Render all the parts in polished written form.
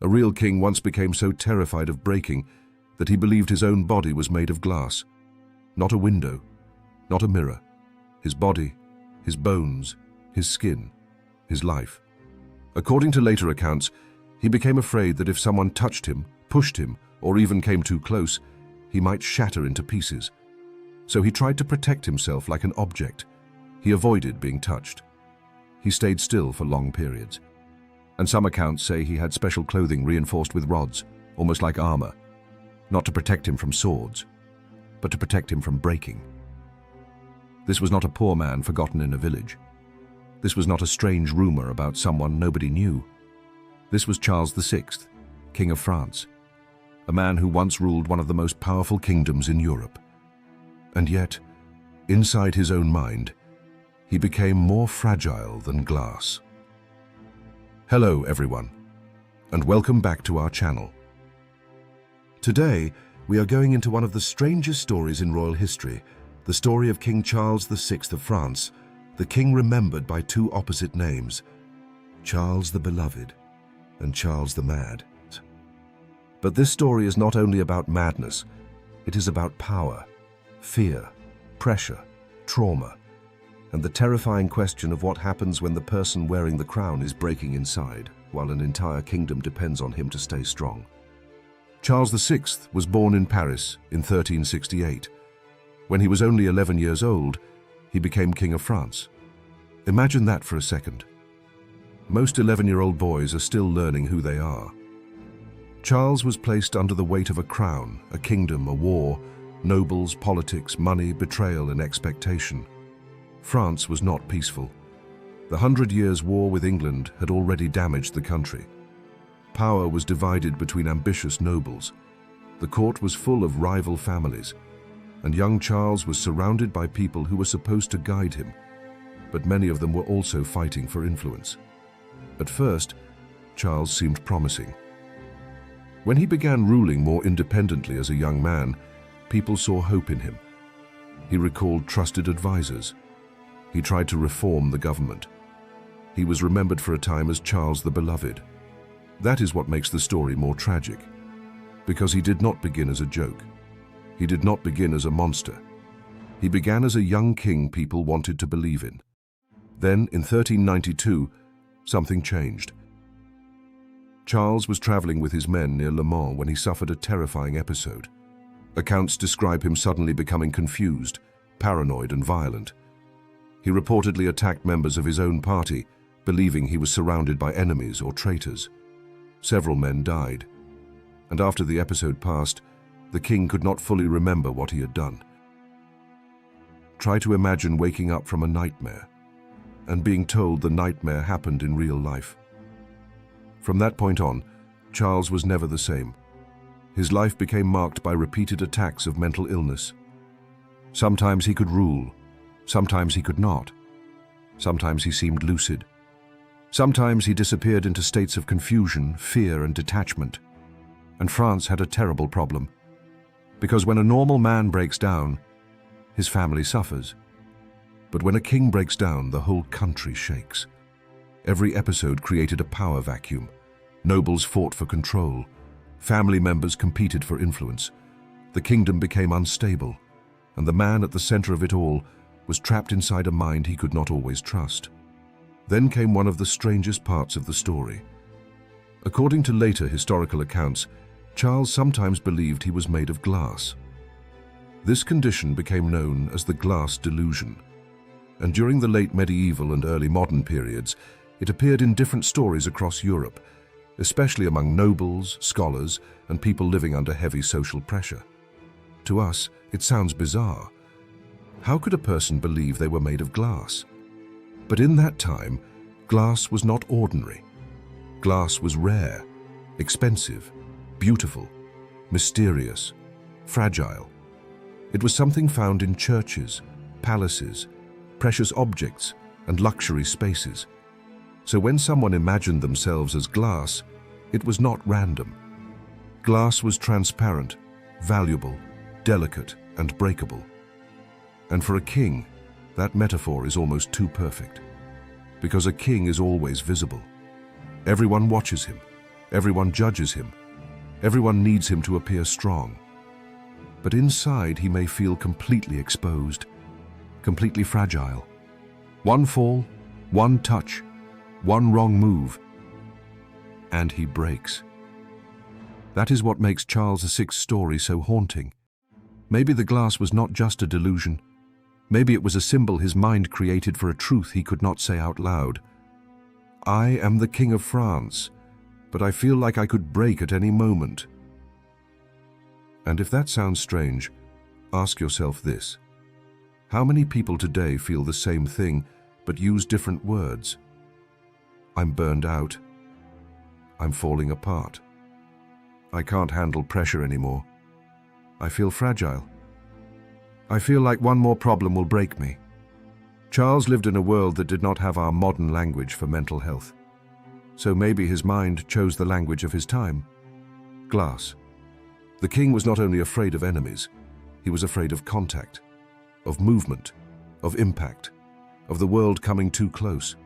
A real king once became so terrified of breaking that he believed his own body was made of glass. Not a window, not a mirror. His body, his bones, his skin, his life. According to later accounts, he became afraid that if someone touched him, pushed him, or even came too close, he might shatter into pieces. So he tried to protect himself like an object. He avoided being touched. He stayed still for long periods. And some accounts say he had special clothing reinforced with rods, almost like armor, not to protect him from swords, but to protect him from breaking. This was not a poor man forgotten in a village. This was not a strange rumor about someone nobody knew. This was Charles VI, King of France, a man who once ruled one of the most powerful kingdoms in Europe. And yet, inside his own mind, he became more fragile than glass. Hello everyone, and welcome back to our channel. Today, we are going into one of the strangest stories in royal history, the story of King Charles VI of France, the king remembered by two opposite names, Charles the Beloved and Charles the Mad. But this story is not only about madness, it is about power, fear, pressure, trauma, and the terrifying question of what happens when the person wearing the crown is breaking inside, while an entire kingdom depends on him to stay strong. Charles VI was born in Paris in 1368. When he was only 11 years old, he became King of France. Imagine that for a second. Most 11-year-old boys are still learning who they are. Charles was placed under the weight of a crown, a kingdom, a war, nobles, politics, money, betrayal, and expectation. France was not peaceful. The 100 Years' War with England had already damaged the country. Power was divided between ambitious nobles. The court was full of rival families, and young Charles was surrounded by people who were supposed to guide him, but many of them were also fighting for influence. At first, Charles seemed promising. When he began ruling more independently as a young man, people saw hope in him. He recalled trusted advisors. He tried to reform the government. He was remembered for a time as Charles the Beloved. That is what makes the story more tragic, because he did not begin as a joke. He did not begin as a monster. He began as a young king people wanted to believe in. Then, in 1392, something changed. Charles was traveling with his men near Le Mans when he suffered a terrifying episode. Accounts describe him suddenly becoming confused, paranoid, and violent. He reportedly attacked members of his own party, believing he was surrounded by enemies or traitors. Several men died, and after the episode passed, the king could not fully remember what he had done. Try to imagine waking up from a nightmare and being told the nightmare happened in real life. From that point on, Charles was never the same. His life became marked by repeated attacks of mental illness. Sometimes he could rule, sometimes he could not. Sometimes he seemed lucid. Sometimes he disappeared into states of confusion, fear, and detachment. And France had a terrible problem, because when a normal man breaks down, his family suffers. But when a king breaks down, the whole country shakes. Every episode created a power vacuum. Nobles fought for control. Family members competed for influence. The kingdom became unstable, and the man at the center of it all was trapped inside a mind he could not always trust. Then came one of the strangest parts of the story. According to later historical accounts, Charles sometimes believed he was made of glass. This condition became known as the glass delusion, and during the late medieval and early modern periods, it appeared in different stories across Europe, especially among nobles, scholars, and people living under heavy social pressure. To us, it sounds bizarre. How could a person believe they were made of glass? But in that time, glass was not ordinary. Glass was rare, expensive, beautiful, mysterious, fragile. It was something found in churches, palaces, precious objects, and luxury spaces. So when someone imagined themselves as glass, it was not random. Glass was transparent, valuable, delicate, and breakable. And for a king, that metaphor is almost too perfect. Because a king is always visible. Everyone watches him. Everyone judges him. Everyone needs him to appear strong. But inside he may feel completely exposed, completely fragile. One fall, one touch, one wrong move, and he breaks. That is what makes Charles VI's story so haunting. Maybe the glass was not just a delusion. Maybe it was a symbol his mind created for a truth he could not say out loud. I am the King of France, but I feel like I could break at any moment. And if that sounds strange, ask yourself this. How many people today feel the same thing, but use different words? I'm burned out. I'm falling apart. I can't handle pressure anymore. I feel fragile. I feel like one more problem will break me. Charles lived in a world that did not have our modern language for mental health. So maybe his mind chose the language of his time. Glass. The king was not only afraid of enemies, he was afraid of contact, of movement, of impact, of the world coming too close.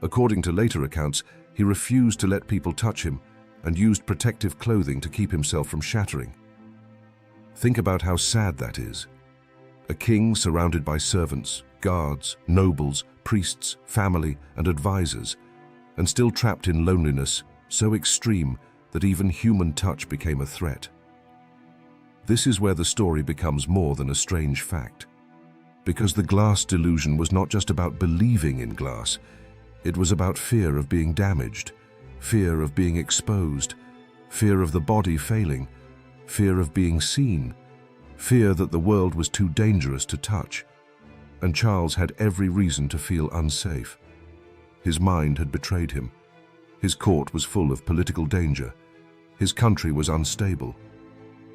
According to later accounts, he refused to let people touch him and used protective clothing to keep himself from shattering. Think about how sad that is. A king surrounded by servants, guards, nobles, priests, family, and advisors, and still trapped in loneliness so extreme that even human touch became a threat. This is where the story becomes more than a strange fact. Because the glass delusion was not just about believing in glass, it was about fear of being damaged, fear of being exposed, fear of the body failing, fear of being seen, fear that the world was too dangerous to touch. And Charles had every reason to feel unsafe. His mind had betrayed him. His court was full of political danger. His country was unstable.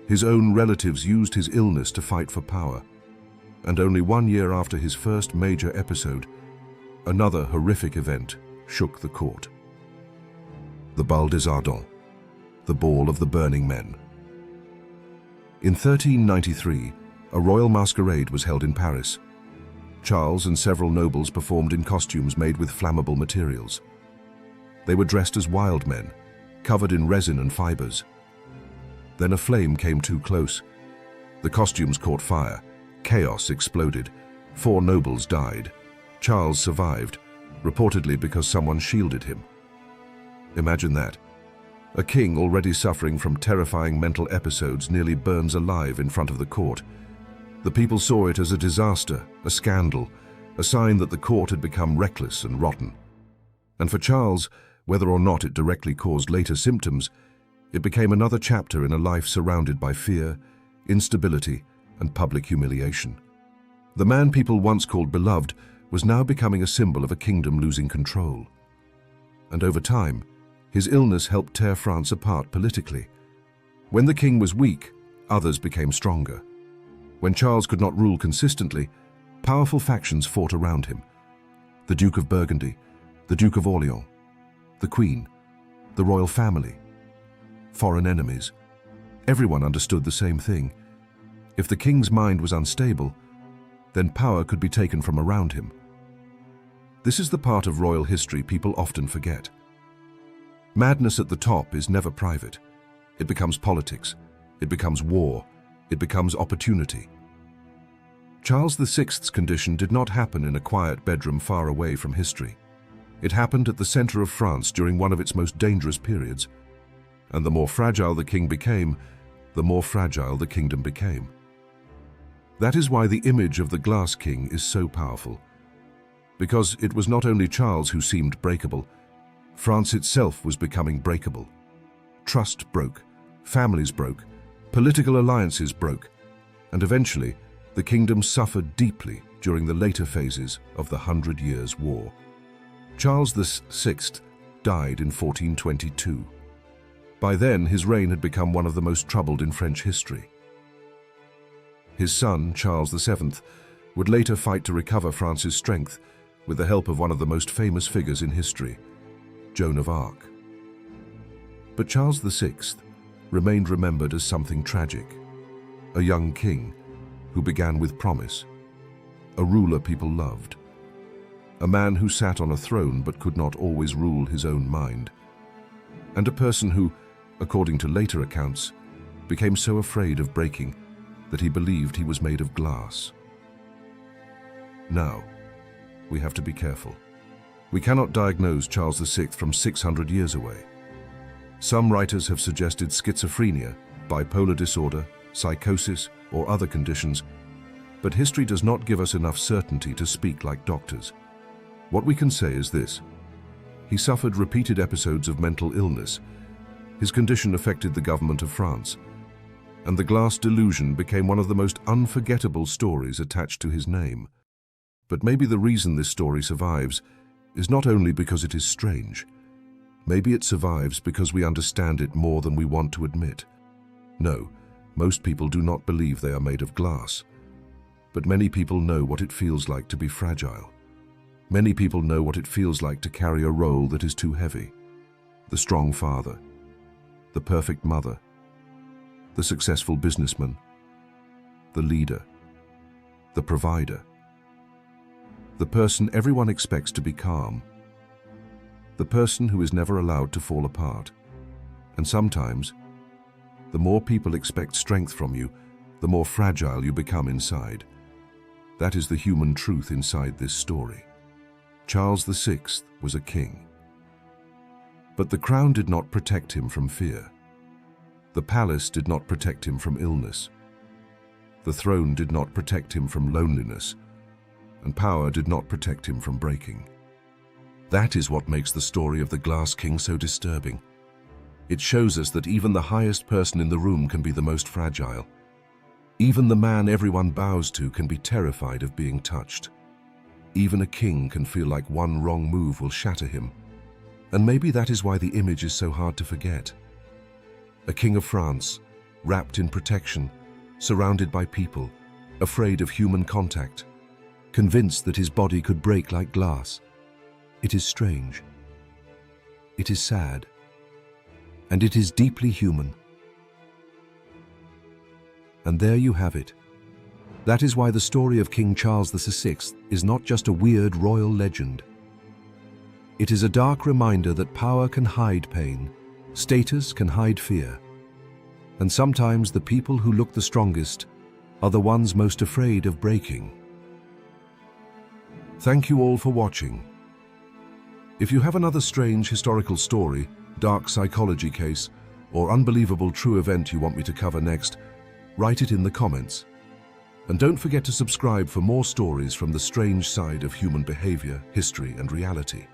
His own relatives used his illness to fight for power. And only 1 year after his first major episode, another horrific event shook the court. The Bal des Ardents, the Ball of the Burning Men. In 1393, a royal masquerade was held in Paris. Charles and several nobles performed in costumes made with flammable materials. They were dressed as wild men, covered in resin and fibers. Then a flame came too close. The costumes caught fire. Chaos exploded. 4 nobles died. Charles survived, reportedly because someone shielded him. Imagine that. A king already suffering from terrifying mental episodes nearly burns alive in front of the court. The people saw it as a disaster, a scandal, a sign that the court had become reckless and rotten. And for Charles, whether or not it directly caused later symptoms, it became another chapter in a life surrounded by fear, instability, and public humiliation. The man people once called beloved was now becoming a symbol of a kingdom losing control. And over time, his illness helped tear France apart politically. When the king was weak, others became stronger. When Charles could not rule consistently, powerful factions fought around him. The Duke of Burgundy, the Duke of Orleans, the Queen, the royal family, foreign enemies. Everyone understood the same thing. If the king's mind was unstable, then power could be taken from around him. This is the part of royal history people often forget. Madness at the top is never private. It becomes politics. It becomes war. It becomes opportunity. Charles VI's condition did not happen in a quiet bedroom far away from history. It happened at the center of France during one of its most dangerous periods. And the more fragile the king became, the more fragile the kingdom became. That is why the image of the Glass King is so powerful. Because it was not only Charles who seemed breakable, France itself was becoming breakable. Trust broke, families broke, political alliances broke, and eventually the kingdom suffered deeply during the later phases of the 100 Years' War. Charles VI died in 1422. By then, his reign had become one of the most troubled in French history. His son, Charles VII, would later fight to recover France's strength with the help of one of the most famous figures in history, Joan of Arc. But Charles VI remained remembered as something tragic, a young king who began with promise, a ruler people loved, a man who sat on a throne but could not always rule his own mind. and a person who, according to later accounts, became so afraid of breaking that he believed he was made of glass. Now, we have to be careful. We cannot diagnose Charles VI from 600 years away. Some writers have suggested schizophrenia, bipolar disorder, psychosis, or other conditions, but history does not give us enough certainty to speak like doctors. What we can say is this: he suffered repeated episodes of mental illness. His condition affected the government of France, and the glass delusion became one of the most unforgettable stories attached to his name. But maybe the reason this story survives is not only because it is strange. Maybe it survives because we understand it more than we want to admit. No, most people do not believe they are made of glass. But many people know what it feels like to be fragile. Many people know what it feels like to carry a role that is too heavy. The strong father, the perfect mother, the successful businessman, the leader, the provider, the person everyone expects to be calm, the person who is never allowed to fall apart. And sometimes, the more people expect strength from you, the more fragile you become inside. That is the human truth inside this story. Charles VI was a king. But the crown did not protect him from fear. The palace did not protect him from illness. The throne did not protect him from loneliness, and power did not protect him from breaking. That is what makes the story of the Glass King so disturbing. It shows us that even the highest person in the room can be the most fragile. Even the man everyone bows to can be terrified of being touched. Even a king can feel like one wrong move will shatter him. And maybe that is why the image is so hard to forget. A king of France, wrapped in protection, surrounded by people, afraid of human contact, convinced that his body could break like glass. It is strange. It is sad. And it is deeply human. And there you have it. That is why the story of King Charles VI is not just a weird royal legend. It is a dark reminder that power can hide pain, status can hide fear, and sometimes the people who look the strongest are the ones most afraid of breaking. Thank you all for watching. If you have another strange historical story, dark psychology case, or unbelievable true event you want me to cover next, write it in the comments. And don't forget to subscribe for more stories from the strange side of human behavior, history, and reality.